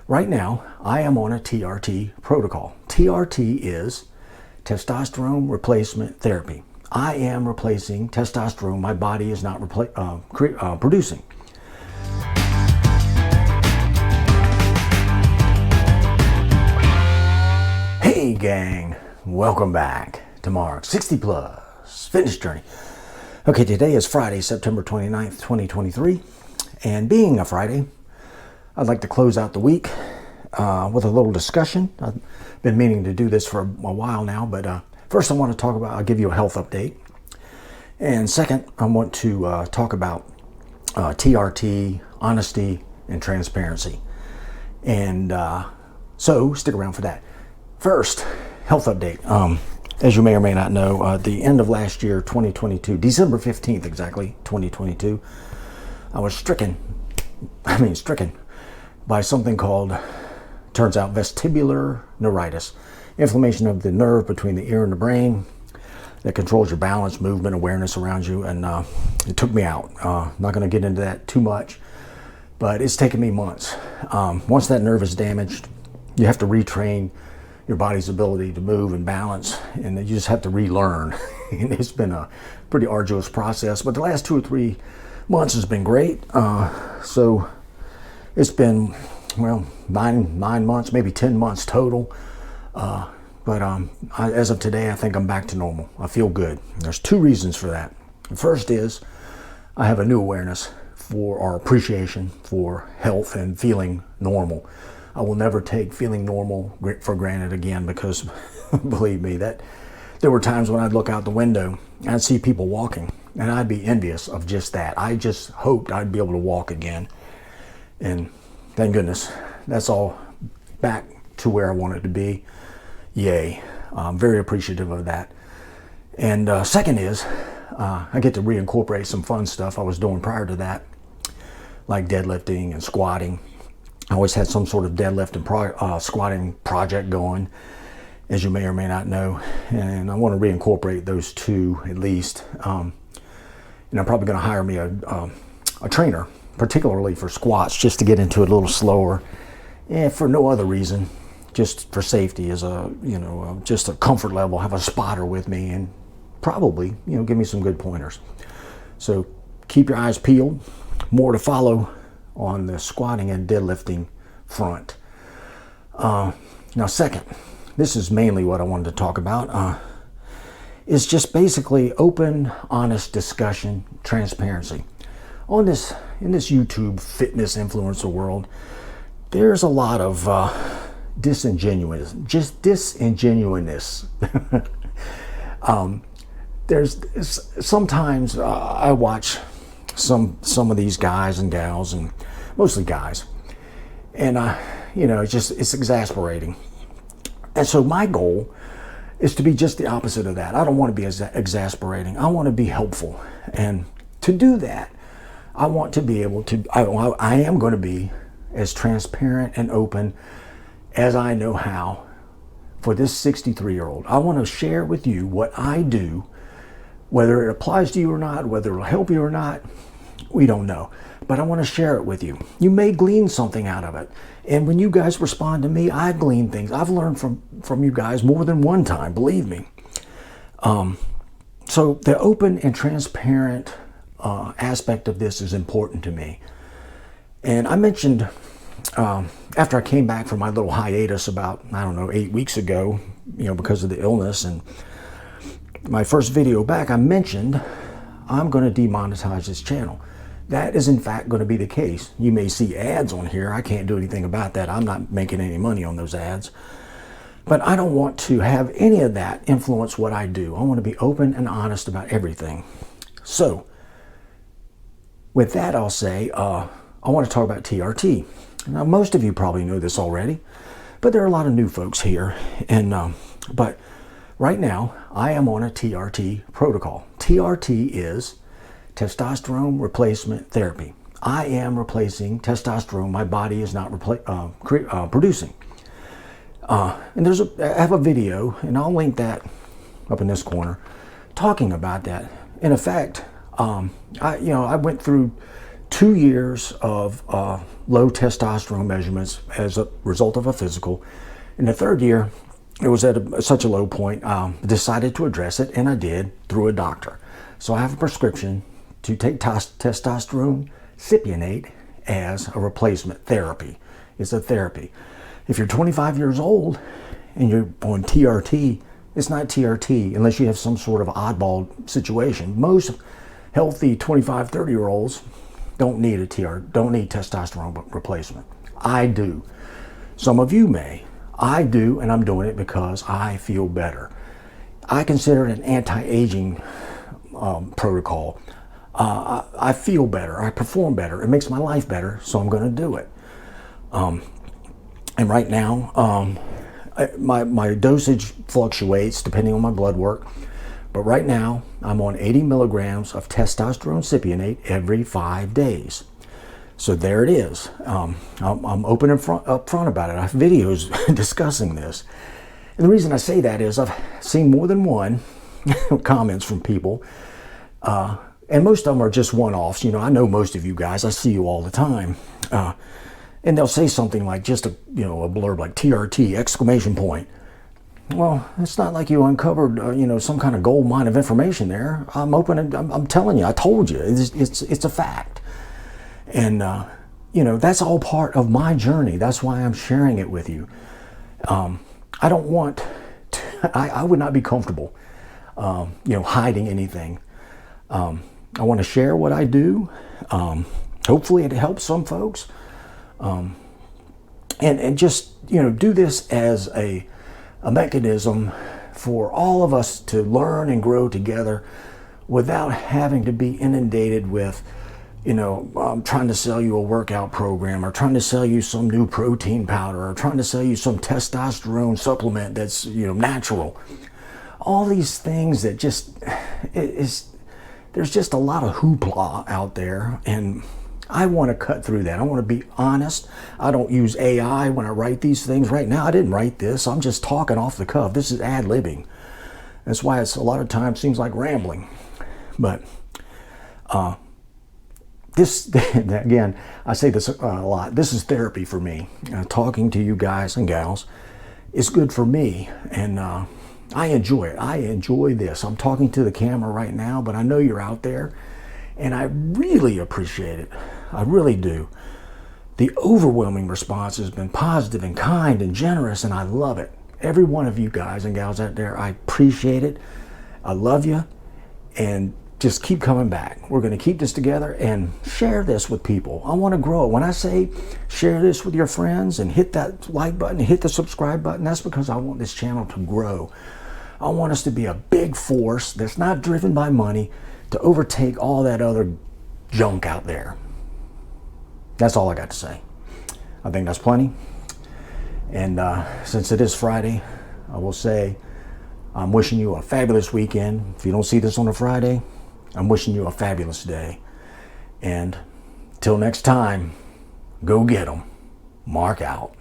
Right now, I am on a TRT protocol. TRT is testosterone replacement therapy. I am replacing testosterone my body is not producing. Hey gang, welcome back to Mark's 60 Plus Fitness Journey. Okay, today is Friday, September 29th, 2023. And being a Friday, I'd like to close out the week with a little discussion. I've been meaning to do this for a while now, but first I want to I'll give you a health update. And second, I want to talk about TRT, honesty, and transparency. And so stick around for that. First, health update. As you may or may not know, at the end of last year, 2022, December 15th exactly, 2022, I was stricken by something called, turns out, vestibular neuritis, inflammation of the nerve between the ear and the brain that controls your balance, movement, awareness around you, and it took me out. Not going to get into that too much, but it's taken me months. Once that nerve is damaged, you have to retrain your body's ability to move and balance, and you just have to relearn. And it's been a pretty arduous process, but the last 2 or 3 months has been great. So it's been, well, nine months, maybe 10 months total. But as of today, I think I'm back to normal. I feel good. There's 2 reasons for that. The first is I have a new awareness for our appreciation for health and feeling normal. I will never take feeling normal for granted again, because believe me, that there were times when I'd look out the window and I'd see people walking and I'd be envious of just that. I just hoped I'd be able to walk again. And thank goodness, that's all back to where I wanted to be. Yay. I'm very appreciative of that. And second is, I get to reincorporate some fun stuff I was doing prior to that, like deadlifting and squatting. I always had some sort of deadlift and squatting project going, as you may or may not know. And I want to reincorporate those 2 at least. And I'm probably going to hire me a trainer, particularly for squats, just to get into it a little slower, and for no other reason, just for safety, as just a comfort level. Have a spotter with me, and probably give me some good pointers. So keep your eyes peeled. More to follow on the squatting and deadlifting front. Now, second, this is mainly what I wanted to talk about. Is just basically open, honest discussion, transparency. In this YouTube fitness influencer world, there's a lot of disingenuous. There's sometimes I watch some of these guys and gals, and mostly guys, and it's exasperating. And so my goal is to be just the opposite of that. I don't want to be exasperating. I want to be helpful, and to do that, I want to be able to. I am going to be as transparent and open as I know how. For this 63-year-old, I want to share with you what I do. Whether it applies to you or not, whether it'll help you or not, we don't know. But I want to share it with you. You may glean something out of it. And when you guys respond to me, I glean things. I've learned from you guys more than one time, believe me. So the open and transparent aspect of this is important to me. And I mentioned, after I came back from my little hiatus about, 8 weeks ago, because of the illness, and my first video back, I mentioned I'm going to demonetize this channel. That is in fact going to be the case. You may see ads on here. I can't do anything about that. I'm not making any money on those ads. But I don't want to have any of that influence what I do. I want to be open and honest about everything. So with that, I'll say I want to talk about TRT. Now, most of you probably know this already, but there are a lot of new folks here. But right now, I am on a TRT protocol. TRT is testosterone replacement therapy. I am replacing testosterone my body is not producing. And I have a video, and I'll link that up in this corner, talking about that. In effect, I went through 2 years of low testosterone measurements as a result of a physical. In the third year, it was at such a low point, decided to address it, and I did through a doctor. So I have a prescription to take testosterone cypionate as a replacement therapy. It's a therapy. If you're 25 years old and you're on TRT, it's not TRT unless you have some sort of oddball situation. Most healthy 25, 30-year-olds don't need testosterone replacement. I do. Some of you may. I do, and I'm doing it because I feel better. I consider it an anti-aging protocol. I feel better. I perform better. It makes my life better, so I'm going to do it. And right now, my dosage fluctuates depending on my blood work. But right now, I'm on 80 milligrams of testosterone cypionate every 5 days. So there it is. I'm open and up front about it. I have videos discussing this. And the reason I say that is I've seen more than one comments from people. And most of them are just one-offs. You know, I know most of you guys. I see you all the time. And they'll say something like just a blurb like TRT, exclamation point. Well, it's not like you uncovered, some kind of gold mine of information there. I'm open and I'm telling you, I told you, it's a fact. And, that's all part of my journey. That's why I'm sharing it with you. I don't want to, I would not be comfortable, hiding anything. I want to share what I do. Hopefully it helps some folks. And just, do this as a mechanism for all of us to learn and grow together without having to be inundated with, trying to sell you a workout program or trying to sell you some new protein powder or trying to sell you some testosterone supplement that's, natural. All these things that just, there's just a lot of hoopla out there, and I want to cut through that. I want to be honest. I don't use AI when I write these things. Right now, I didn't write this. I'm just talking off the cuff. This is ad-libbing. That's why it's a lot of times seems like rambling. But this, again, I say this a lot. This is therapy for me. Talking to you guys and gals is good for me. And I enjoy it. I enjoy this. I'm talking to the camera right now, but I know you're out there. And I really appreciate it. I really do. The overwhelming response has been positive and kind and generous, and I love it. Every one of you guys and gals out there, I appreciate it. I love you, and just keep coming back. We're going to keep this together and share this with people. I want to grow. When I say share this with your friends and hit that like button, hit the subscribe button, that's because I want this channel to grow. I want us to be a big force that's not driven by money, to overtake all that other junk out there. That's all I got to say. I think that's plenty. And since it is Friday, I will say I'm wishing you a fabulous weekend. If you don't see this on a Friday, I'm wishing you a fabulous day. And till next time, go get 'em. Mark out.